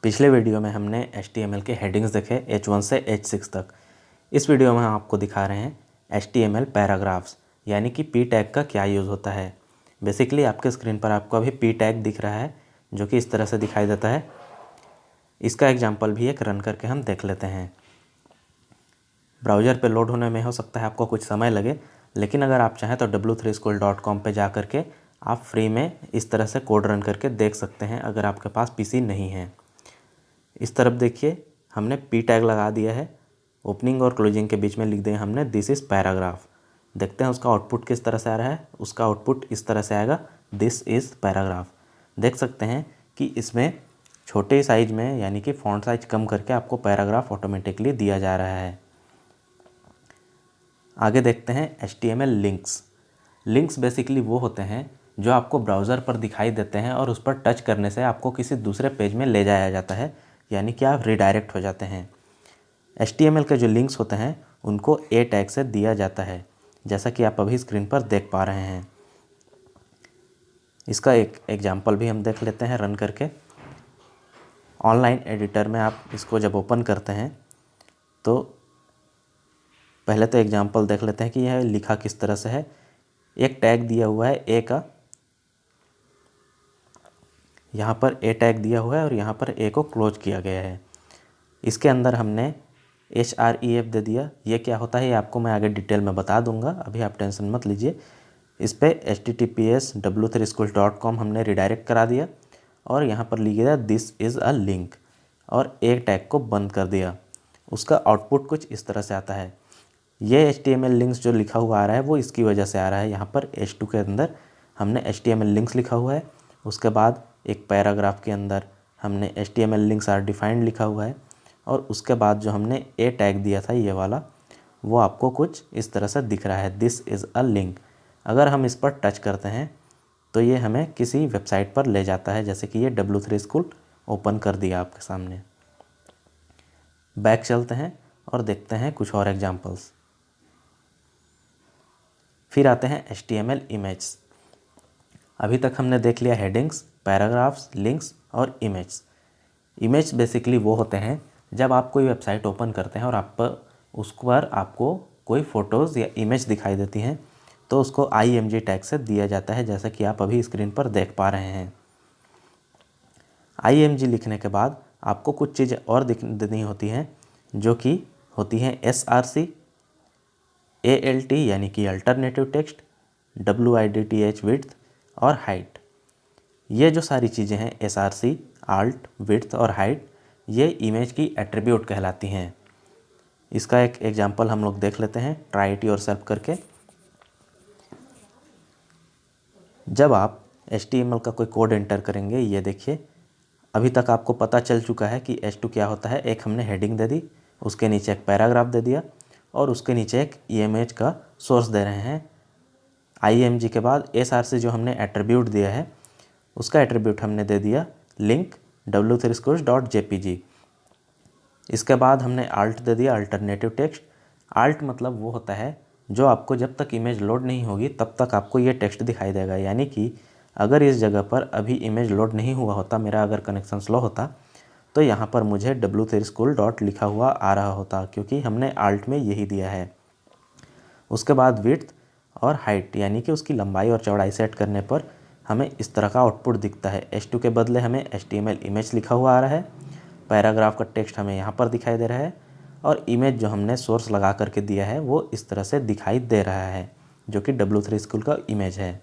पिछले वीडियो में हमने HTML के हेडिंग्स देखे H1 से H6 तक। इस वीडियो में हम आपको दिखा रहे हैं HTML पैराग्राफ्स यानी कि p टैग का क्या यूज़ होता है। बेसिकली आपके स्क्रीन पर आपको अभी p टैग दिख रहा है जो कि इस तरह से दिखाई देता है। इसका एग्जाम्पल भी एक रन करके हम देख लेते हैं। ब्राउज़र पे लोड होने में हो सकता है आपको कुछ समय लगे, लेकिन अगर आप चाहें तो w3school.com पे जा करके आप फ्री में इस तरह से कोड रन करके देख सकते हैं अगर आपके पास PC नहीं है। इस तरफ देखिए, हमने p टैग लगा दिया है। ओपनिंग और क्लोजिंग के बीच में लिख दिया हमने दिस इज़ पैराग्राफ। देखते हैं उसका आउटपुट किस तरह से आ रहा है। उसका आउटपुट इस तरह से आएगा, दिस इज़ पैराग्राफ। देख सकते हैं कि इसमें छोटे साइज में यानी कि फॉन्ट साइज कम करके आपको पैराग्राफ ऑटोमेटिकली दिया जा रहा है। आगे देखते हैं HTML लिंक्स। लिंक्स बेसिकली वो होते हैं जो आपको ब्राउज़र पर दिखाई देते हैं और उस पर टच करने से आपको किसी दूसरे पेज में ले जाया जाता है, यानी कि आप रिडायरेक्ट हो जाते हैं। HTML के जो लिंक्स होते हैं उनको A टैग से दिया जाता है, जैसा कि आप अभी स्क्रीन पर देख पा रहे हैं। इसका एक एग्जाम्पल भी हम देख लेते हैं रन करके। ऑनलाइन एडिटर में आप इसको जब ओपन करते हैं तो पहले तो एग्जाम्पल देख लेते हैं कि यह लिखा किस तरह से है। एक टैग दिया हुआ है A का, यहाँ पर A टैग दिया हुआ है और यहाँ पर A को क्लोज किया गया है। इसके अंदर हमने href दे दिया। ये क्या होता है ये आपको मैं आगे डिटेल में बता दूंगा, अभी आप टेंशन मत लीजिए। इस पर https w3school.com हमने रिडायरेक्ट करा दिया और यहाँ पर लिख दिया दिस इज़ अ लिंक और A टैग को बंद कर दिया। उसका आउटपुट कुछ इस तरह से आता है। ये HTML लिंक्स जो लिखा हुआ आ रहा है वो इसकी वजह से आ रहा है। यहाँ पर H2 के अंदर हमने HTML लिंक्स लिखा हुआ है। उसके बाद एक पैराग्राफ के अंदर हमने HTML लिंक्स आर डिफाइंड लिखा हुआ है और उसके बाद जो हमने A टैग दिया था ये वाला, वो आपको कुछ इस तरह से दिख रहा है, दिस इज़ अ लिंक। अगर हम इस पर टच करते हैं तो ये हमें किसी वेबसाइट पर ले जाता है, जैसे कि ये W3 स्कूल ओपन कर दिया आपके सामने। बैक चलते हैं और देखते हैं कुछ और एग्जाम्पल्स। फिर आते हैं HTML इमेज। अभी तक हमने देख लिया हेडिंग्स, पैराग्राफ्स, लिंक्स और इमेज। इमेज बेसिकली वो होते हैं जब आप कोई वेबसाइट ओपन करते हैं और आप पर उस पर आपको कोई फ़ोटोज़ या इमेज दिखाई देती हैं तो उसको img टैग से दिया जाता है, जैसा कि आप अभी स्क्रीन पर देख पा रहे हैं। img लिखने के बाद आपको कुछ चीज़ें और देनी होती हैं जो कि होती हैं src, alt यानी कि अल्टरनेटिव टेक्स्ट, width विड्थ और हाइट। ये जो सारी चीज़ें हैं src, alt, width और हाइट, ये इमेज की एट्रीब्यूट कहलाती हैं। इसका एक एग्जांपल हम लोग देख लेते हैं ट्राई इट योरसेल्फ करके। जब आप HTML का कोई कोड एंटर करेंगे, ये देखिए अभी तक आपको पता चल चुका है कि H2 क्या होता है। एक हमने हेडिंग दे दी, उसके नीचे एक पैराग्राफ दे दिया और उसके नीचे एक इमेज का सोर्स दे रहे हैं। img के बाद src जो हमने एट्रीब्यूट दिया है उसका एट्रीब्यूट हमने दे दिया लिंक w3schools.jpg। इसके बाद हमने alt दे दिया अल्टरनेटिव टेक्स्ट। alt मतलब वो होता है जो आपको जब तक इमेज लोड नहीं होगी तब तक आपको ये टेक्स्ट दिखाई देगा, यानी कि अगर इस जगह पर अभी इमेज लोड नहीं हुआ होता, मेरा अगर कनेक्शन स्लो होता तो यहाँ पर मुझे w3school लिखा हुआ आ रहा होता, क्योंकि हमने alt में यही दिया है। उसके बाद विड्थ और हाइट यानी कि उसकी लंबाई और चौड़ाई सेट करने पर हमें इस तरह का आउटपुट दिखता है। H2 के बदले हमें HTML इमेज लिखा हुआ आ रहा है, पैराग्राफ का टेक्स्ट हमें यहाँ पर दिखाई दे रहा है और इमेज जो हमने सोर्स लगा करके दिया है वो इस तरह से दिखाई दे रहा है, जो कि W3 स्कूल का इमेज है।